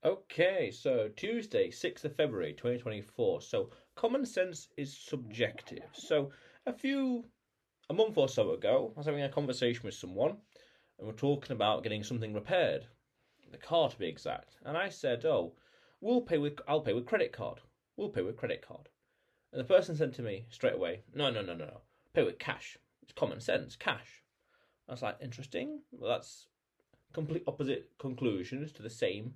Okay, so Tuesday, 6th of February 2024. So common sense is subjective. So a month or so ago, I was having a conversation with someone and we're talking about getting something repaired, the car to be exact. And I said, "Oh, I'll pay with credit card. We'll pay with credit card." And the person said to me straight away, "No, no, no, no, no. Pay with cash. It's common sense, cash." I was like, "Interesting. Well, that's complete opposite conclusions to the same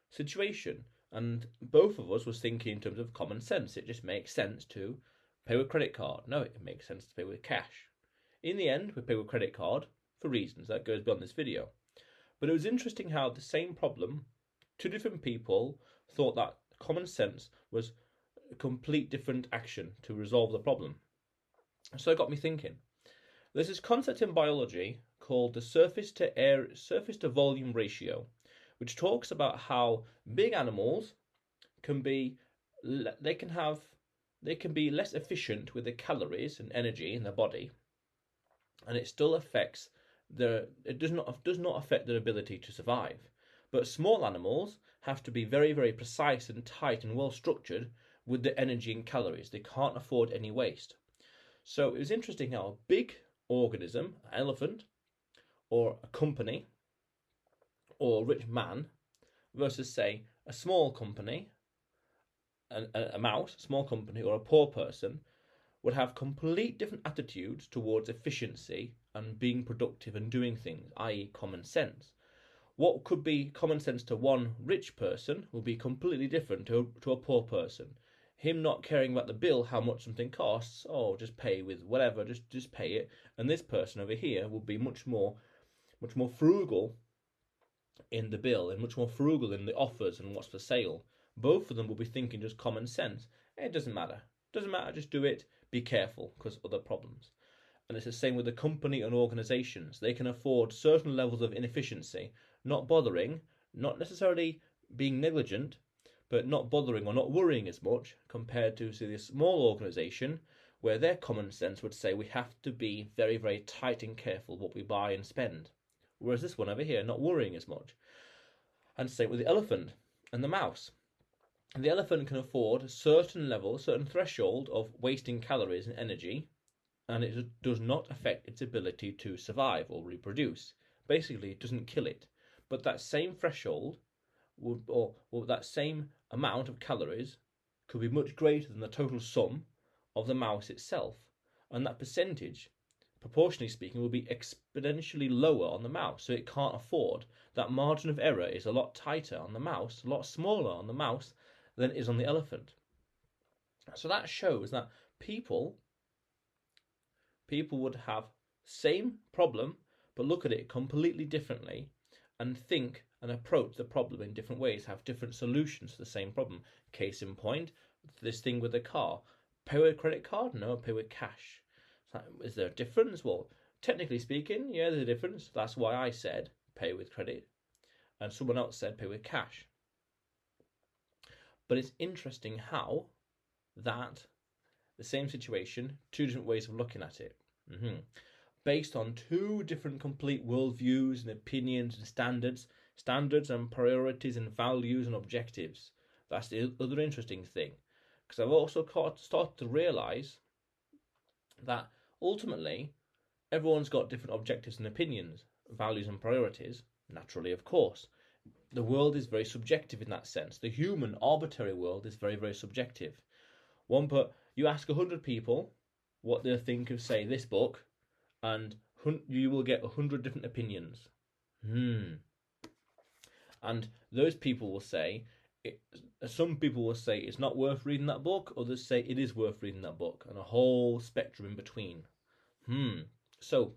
situation." And both of us was thinking in terms of common sense. It just makes sense to pay with credit card. No, it makes sense to pay with cash. In the end, we pay with credit card for reasons that goes beyond this video. But it was interesting how the same problem, two different people thought that common sense was a complete different action to resolve the problem. So it got me thinking. There's this concept in biology called the surface to volume ratio, which talks about how big animals can be they can have they can be less efficient with the calories and energy in their body, and it still affects it does not affect their ability to survive. But small animals have to be very, very precise and tight and well structured with the energy and calories. They can't afford any waste. So it was interesting how a big organism, an elephant, or a company, or a rich man, versus, say, a small company, a mouse, a small company, or a poor person, would have complete different attitudes towards efficiency and being productive and doing things, i.e., common sense. What could be common sense to one rich person will be completely different to a poor person. Him not caring about the bill, how much something costs, oh, just pay with whatever, just pay it. And this person over here will be much more frugal in the bill and much more frugal in the offers and what's for sale. Both of them will be thinking just common sense. It doesn't matter. Doesn't matter, just do it. Be careful because other problems. And it's the same with the company and organizations. They can afford certain levels of inefficiency, not bothering, not necessarily being negligent, but not bothering or not worrying as much compared to, say, this small organization where their common sense would say we have to be very, very tight and careful what we buy and spend. Whereas this one over here, not worrying as much. And same with the elephant and the mouse. The elephant can afford a certain level, a certain threshold of wasting calories and energy, and it does not affect its ability to survive or reproduce. Basically, it doesn't kill it. But that same threshold, or that same amount of calories, could be much greater than the total sum of the mouse itself. And that percentage, proportionally speaking, will be exponentially lower on the mouse. So it can't afford. That margin of error is a lot tighter on the mouse, a lot smaller on the mouse than it is on the elephant. So that shows that people would have same problem but look at it completely differently and think and approach the problem in different ways, have different solutions to the same problem. Case in point, this thing with the car. Pay with credit card? No, pay with cash. Is there a difference? Well, technically speaking, yeah, there's a difference. That's why I said pay with credit and someone else said pay with cash. But it's interesting how that the same situation, two different ways of looking at it. Based on two different complete worldviews and opinions and standards and priorities and values and objectives. That's the other interesting thing. Because I've also started to realise that ultimately everyone's got different objectives and opinions, values and priorities, naturally, of course. The world is very subjective in that sense. The human arbitrary world is very, very subjective. You ask 100 people what they think of, say, this book, and you will get 100 different opinions. And those people will say, some people will say it's not worth reading that book, others say it is worth reading that book, and a whole spectrum in between. So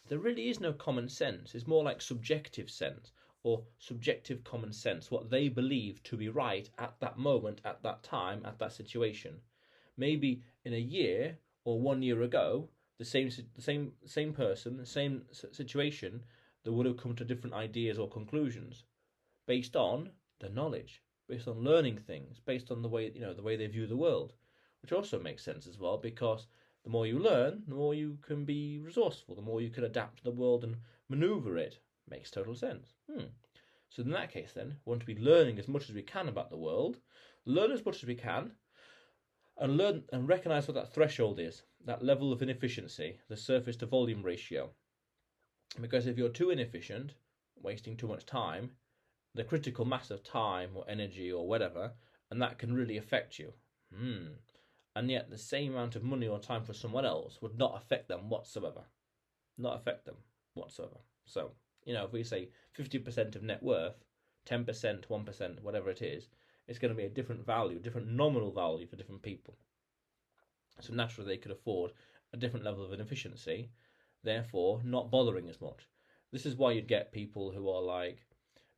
there really is no common sense. It's more like subjective sense or subjective common sense, what they believe to be right at that moment, at that time, at that situation. Maybe in a year or 1 year ago, the same person, the same situation, they would have come to different ideas or conclusions based on their knowledge, based on learning things, based on the way they view the world, which also makes sense as well because the more you learn, the more you can be resourceful, the more you can adapt to the world and maneuver it. Makes total sense. So in that case then, we want to be learning as much as we can about the world, learn as much as we can, and learn and recognise what that threshold is, that level of inefficiency, the surface to volume ratio. Because if you're too inefficient, wasting too much time, the critical mass of time or energy or whatever, and that can really affect you. And yet the same amount of money or time for someone else would not affect them whatsoever. Not affect them whatsoever. So, if we say 50% of net worth, 10%, 1%, whatever it is, it's going to be a different value, different nominal value for different people. So naturally they could afford a different level of inefficiency, therefore not bothering as much. This is why you'd get people who are like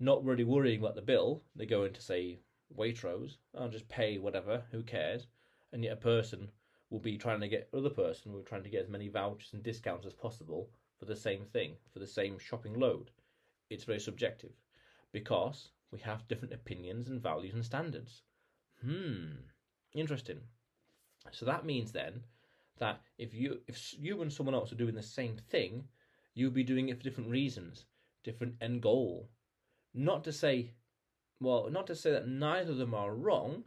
not really worrying about the bill. They go into, say, Waitrose, I'll just pay whatever, who cares? And yet a person will be trying to get as many vouchers and discounts as possible for the same thing, for the same shopping load. It's very subjective because we have different opinions and values and standards. Interesting. So that means then that if you and someone else are doing the same thing, you'll be doing it for different reasons, different end goal. Not to say that neither of them are wrong,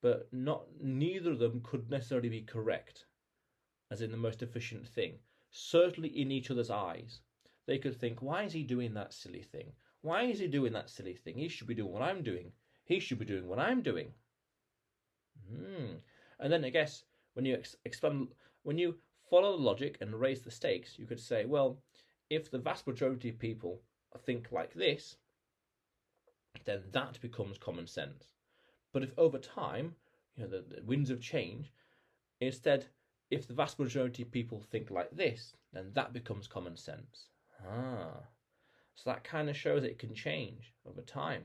but neither of them could necessarily be correct, as in the most efficient thing. Certainly in each other's eyes. They could think, why is he doing that silly thing? Why is he doing that silly thing? He should be doing what I'm doing. He should be doing what I'm doing. And then I guess when you when you follow the logic and raise the stakes, you could say, well, if the vast majority of people think like this, then that becomes common sense. But if over time, the winds of change, instead, if the vast majority of people think like this, then that becomes common sense. So that kind of shows it can change over time.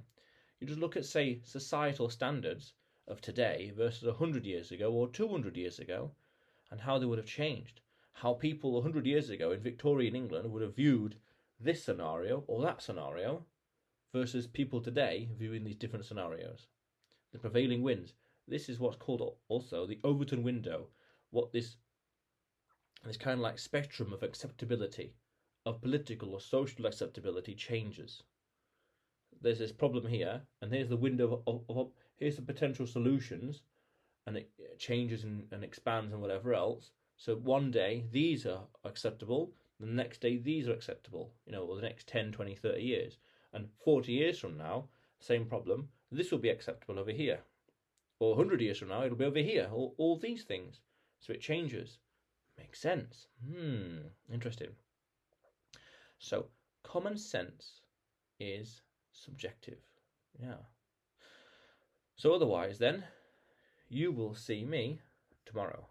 You just look at, say, societal standards of today versus 100 years ago or 200 years ago, and how they would have changed. How people 100 years ago in Victorian England would have viewed this scenario or that scenario versus people today viewing these different scenarios. The prevailing winds. This is what's called also the Overton window. What this kind of like spectrum of acceptability, of political or social acceptability changes. There's this problem here, and here's the window of here's the potential solutions, and it changes and expands and whatever else. So one day these are acceptable, the next day these are acceptable, or the next 10, 20, 30 years. And 40 years from now, same problem, this will be acceptable over here. Or 100 years from now, it'll be over here, all these things. So it changes. Makes sense. Interesting. So common sense is subjective. Yeah. So otherwise then, you will see me tomorrow.